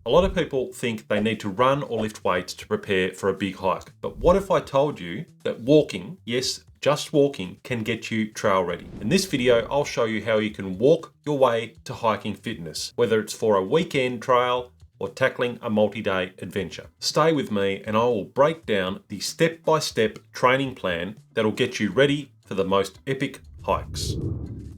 A lot of people think they need to run or lift weights to prepare for a big hike. But what if I told you that walking, yes, just walking, can get you trail ready? In this video, I'll show you how you can walk your way to hiking fitness, whether it's for a weekend trail or tackling a multi-day adventure. Stay with me and I will break down the step-by-step training plan that'll get you ready for the most epic hikes.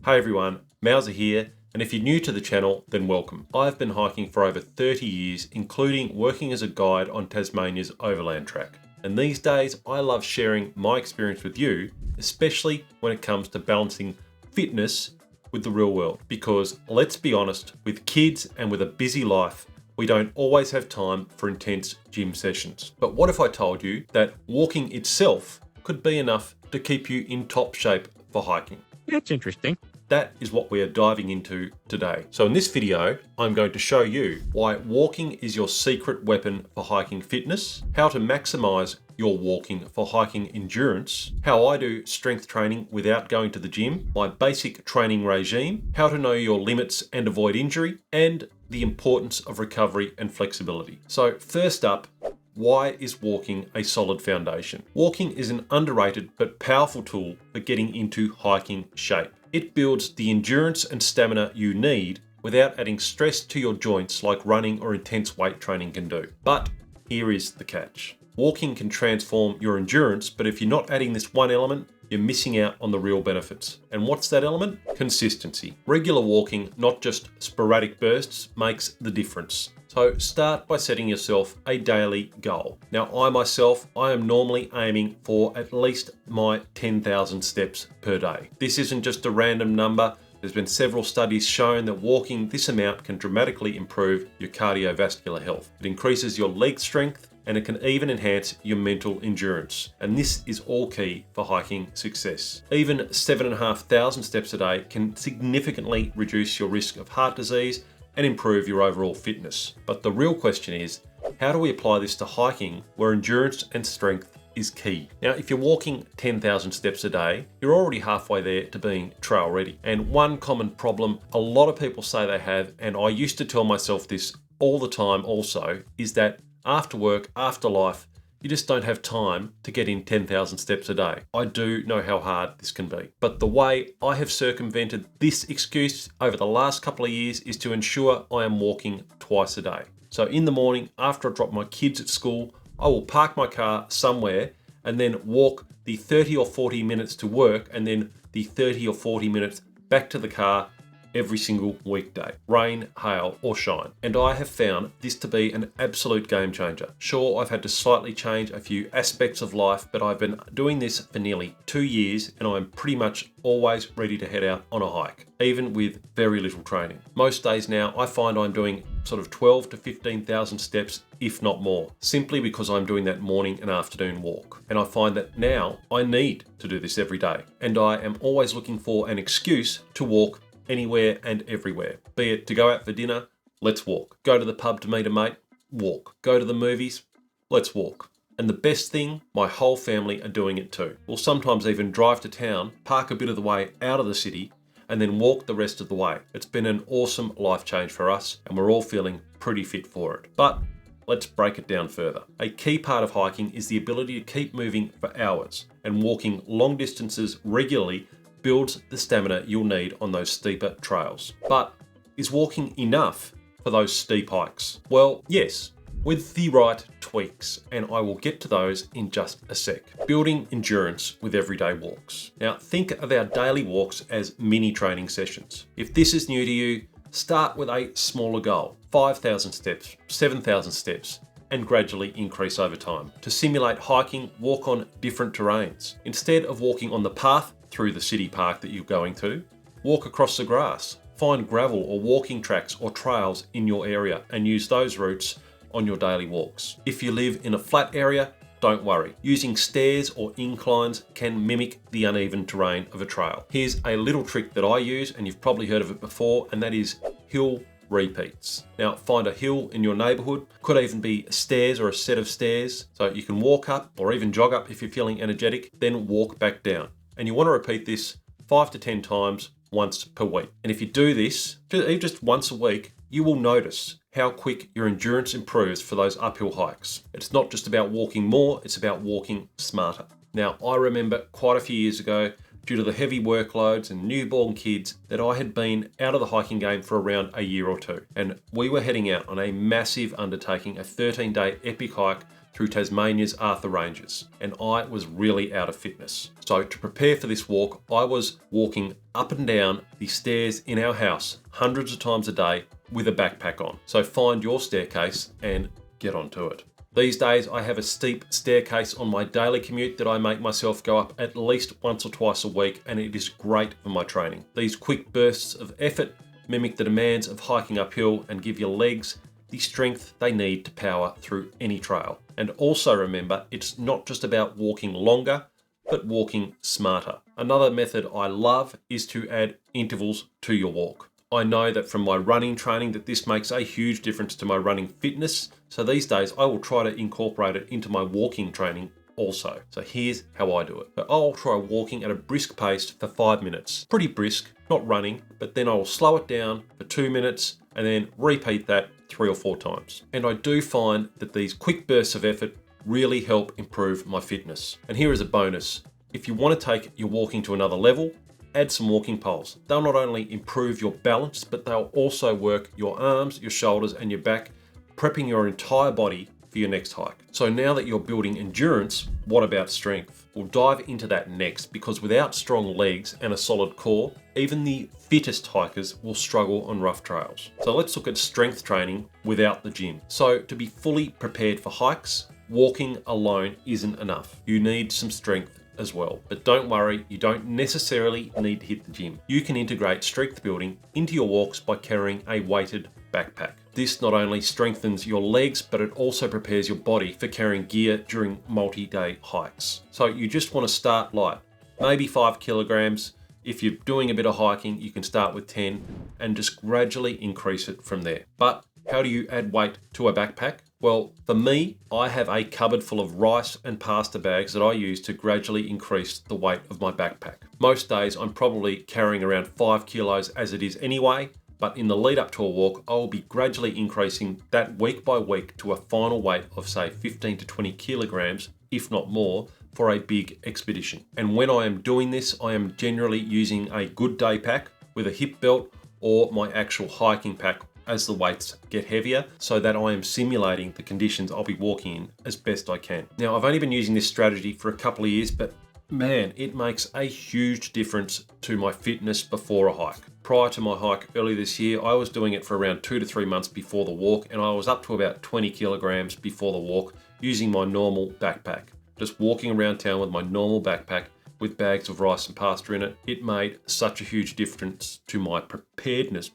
Hey everyone, Mauser here, and if you're new to the channel, then welcome. I've been hiking for over 30 years, including working as a guide on Tasmania's Overland Track. And these days, I love sharing my experience with you, especially when it comes to balancing fitness with the real world. Because let's be honest, with kids and with a busy life, we don't always have time for intense gym sessions. But what if I told you that walking itself could be enough to keep you in top shape for hiking? That's interesting. That is what we are diving into today. So in this video, I'm going to show you why walking is your secret weapon for hiking fitness, how to maximize your walking for hiking endurance, how I do strength training without going to the gym, my basic training regime, how to know your limits and avoid injury, and the importance of recovery and flexibility. So first up, why is walking a solid foundation? Walking is an underrated but powerful tool for getting into hiking shape. It builds the endurance and stamina you need without adding stress to your joints like running or intense weight training can do. But here is the catch. Walking can transform your endurance, but if you're not adding this one element, you're missing out on the real benefits. And what's that element? Consistency. Regular walking, not just sporadic bursts, makes the difference. So start by setting yourself a daily goal. Now, I am normally aiming for at least my 10,000 steps per day. This isn't just a random number. There's been several studies showing that walking this amount can dramatically improve your cardiovascular health. It increases your leg strength, and it can even enhance your mental endurance. And this is all key for hiking success. Even 7,500 steps a day can significantly reduce your risk of heart disease and improve your overall fitness. But the real question is, how do we apply this to hiking where endurance and strength is key? Now, if you're walking 10,000 steps a day, you're already halfway there to being trail ready. And one common problem a lot of people say they have, and I used to tell myself this all the time also, is that after work, after life, you just don't have time to get in 10,000 steps a day. I do know how hard this can be. But the way I have circumvented this excuse over the last couple of years is to ensure I am walking twice a day. So in the morning, after I drop my kids at school, I will park my car somewhere and then walk the 30 or 40 minutes to work and then the 30 or 40 minutes back to the car every single weekday, rain, hail, or shine. And I have found this to be an absolute game changer. Sure, I've had to slightly change a few aspects of life, but I've been doing this for nearly 2 years and I'm pretty much always ready to head out on a hike, even with very little training. Most days now, I find I'm doing sort of 12 to 15,000 steps, if not more, simply because I'm doing that morning and afternoon walk. And I find that now I need to do this every day. And I am always looking for an excuse to walk anywhere and everywhere. Be it to go out for dinner, let's walk. Go to the pub to meet a mate, walk. Go to the movies, let's walk. And the best thing, my whole family are doing it too. We'll sometimes even drive to town, park a bit of the way out of the city, and then walk the rest of the way. It's been an awesome life change for us, and we're all feeling pretty fit for it. But let's break it down further. A key part of hiking is the ability to keep moving for hours, and walking long distances regularly builds the stamina you'll need on those steeper trails. But is walking enough for those steep hikes? Well, yes, with the right tweaks, and I will get to those in just a sec. Building endurance with everyday walks. Now, think of our daily walks as mini training sessions. If this is new to you, start with a smaller goal, 5,000 steps, 7,000 steps, and gradually increase over time. To simulate hiking, walk on different terrains. Instead of walking on the path through the city park that you're going to, walk across the grass. Find gravel or walking tracks or trails in your area and use those routes on your daily walks. If you live in a flat area, don't worry. Using stairs or inclines can mimic the uneven terrain of a trail. Here's a little trick that I use, and you've probably heard of it before, and that is hill repeats. Now, find a hill in your neighborhood. Could even be stairs or a set of stairs. So you can walk up or even jog up if you're feeling energetic, then walk back down. And you want to repeat this 5 to 10 times once per week. And if you do this just once a week, you will notice how quick your endurance improves for those uphill hikes. It's not just about walking more, it's about walking smarter. Now, I remember quite a few years ago, due to the heavy workloads and newborn kids, that I had been out of the hiking game for around a year or two. And we were heading out on a massive undertaking, a 13-day epic hike through Tasmania's Arthur Ranges, and I was really out of fitness. So to prepare for this walk, I was walking up and down the stairs in our house hundreds of times a day with a backpack on. So find your staircase and get onto it. These days, I have a steep staircase on my daily commute that I make myself go up at least once or twice a week, and it is great for my training. These quick bursts of effort mimic the demands of hiking uphill and give your legs the strength they need to power through any trail. And also remember, it's not just about walking longer, but walking smarter. Another method I love is to add intervals to your walk. I know that from my running training that this makes a huge difference to my running fitness. So these days I will try to incorporate it into my walking training also. So here's how I do it. So I'll try walking at a brisk pace for 5 minutes. Pretty brisk, not running, but then I will slow it down for 2 minutes and then repeat that 3 or 4 times. And I do find that these quick bursts of effort really help improve my fitness. And here is a bonus. If you want to take your walking to another level, add some walking poles. They'll not only improve your balance, but they'll also work your arms, your shoulders, and your back, prepping your entire body for your next hike. So now that you're building endurance, what about strength? We'll dive into that next, because without strong legs and a solid core, even the fittest hikers will struggle on rough trails. So let's look at strength training without the gym. So to be fully prepared for hikes, walking alone isn't enough. You need some strength as well. But don't worry, you don't necessarily need to hit the gym. You can integrate strength building into your walks by carrying a weighted backpack. This not only strengthens your legs, but it also prepares your body for carrying gear during multi-day hikes. So you just want to start light, maybe 5 kilograms. If you're doing a bit of hiking, you can start with 10 and just gradually increase it from there. But how do you add weight to a backpack? Well, for me, I have a cupboard full of rice and pasta bags that I use to gradually increase the weight of my backpack. Most days I'm probably carrying around 5 kilos as it is anyway, but in the lead up to a walk, I will be gradually increasing that week by week to a final weight of say 15 to 20 kilograms, if not more, for a big expedition. And when I am doing this, I am generally using a good day pack with a hip belt or my actual hiking pack as the weights get heavier, so that I am simulating the conditions I'll be walking in as best I can. Now, I've only been using this strategy for a couple of years, but man, it makes a huge difference to my fitness before a hike. Prior to my hike earlier this year, I was doing it for around 2 to 3 months before the walk, and I was up to about 20 kilograms before the walk using my normal backpack. Just walking around town with my normal backpack with bags of rice and pasta in it. It made such a huge difference to my preparedness,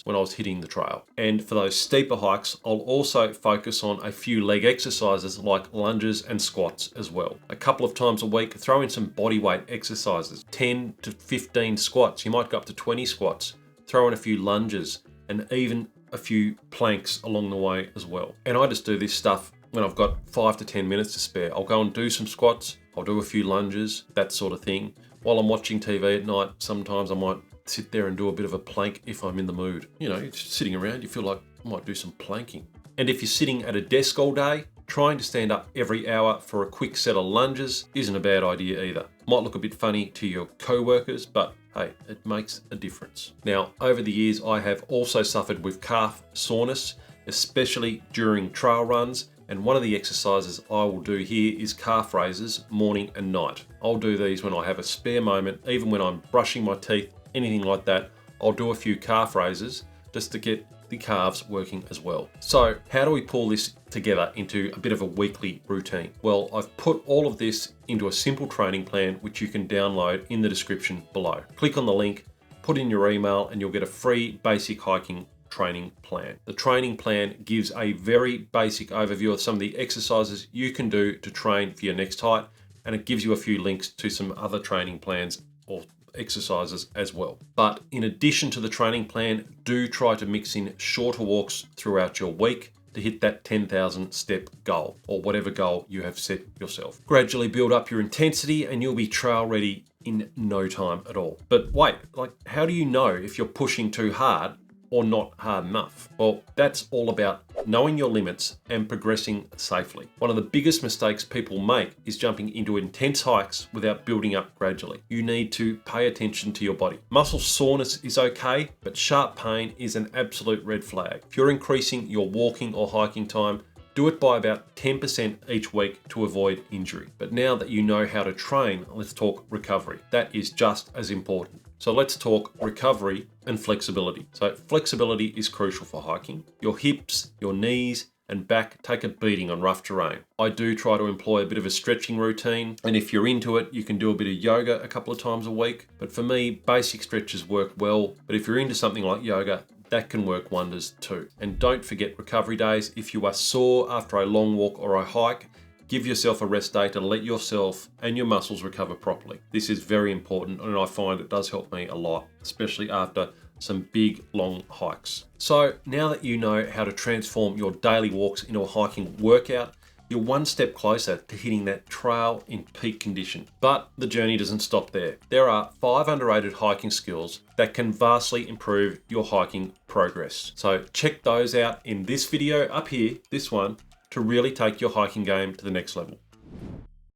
when I was hitting the trail. And for those steeper hikes, I'll also focus on a few leg exercises like lunges and squats as well. A couple of times a week, throw in some body weight exercises, 10 to 15 squats. You might go up to 20 squats. Throw in a few lunges and even a few planks along the way as well. And I just do this stuff when I've got 5 to 10 minutes to spare. I'll go and do some squats. I'll do a few lunges, that sort of thing. While I'm watching TV at night, sometimes I might sit there and do a bit of a plank if I'm in the mood. You know, just sitting around, you feel like I might do some planking. And if you're sitting at a desk all day, trying to stand up every hour for a quick set of lunges isn't a bad idea either. Might look a bit funny to your co-workers, but hey, it makes a difference. Now, over the years, I have also suffered with calf soreness, especially during trail runs. And one of the exercises I will do here is calf raises morning and night. I'll do these when I have a spare moment, even when I'm brushing my teeth, anything like that. I'll do a few calf raises just to get the calves working as well. So how do we pull this together into a bit of a weekly routine? Well, I've put all of this into a simple training plan, which you can download in the description below. Click on the link, put in your email, and you'll get a free basic hiking training plan. The training plan gives a very basic overview of some of the exercises you can do to train for your next hike, and it gives you a few links to some other training plans or exercises as well. But in addition to the training plan, do try to mix in shorter walks throughout your week to hit that 10,000 step goal, or whatever goal you have set yourself. Gradually build up your intensity and you'll be trail ready in no time at all. But wait, how do you know if you're pushing too hard or not hard enough? Well, that's all about knowing your limits and progressing safely. One of the biggest mistakes people make is jumping into intense hikes without building up gradually. You need to pay attention to your body. Muscle soreness is okay, but sharp pain is an absolute red flag. If you're increasing your walking or hiking time, do it by about 10% each week to avoid injury. But now that you know how to train, let's talk recovery. That is just as important. So let's talk recovery and flexibility. So flexibility is crucial for hiking. Your hips, your knees, and back take a beating on rough terrain. I do try to employ a bit of a stretching routine, and if you're into it, you can do a bit of yoga a couple of times a week. But for me, basic stretches work well. But if you're into something like yoga, that can work wonders too. And don't forget recovery days. If you are sore after a long walk or a hike, give yourself a rest day to let yourself and your muscles recover properly. This is very important, and I find it does help me a lot, especially after some big long hikes. So now that you know how to transform your daily walks into a hiking workout, you're one step closer to hitting that trail in peak condition. But the journey doesn't stop there. There are 5 underrated hiking skills that can vastly improve your hiking progress. So check those out in this video up here, this one, to really take your hiking game to the next level.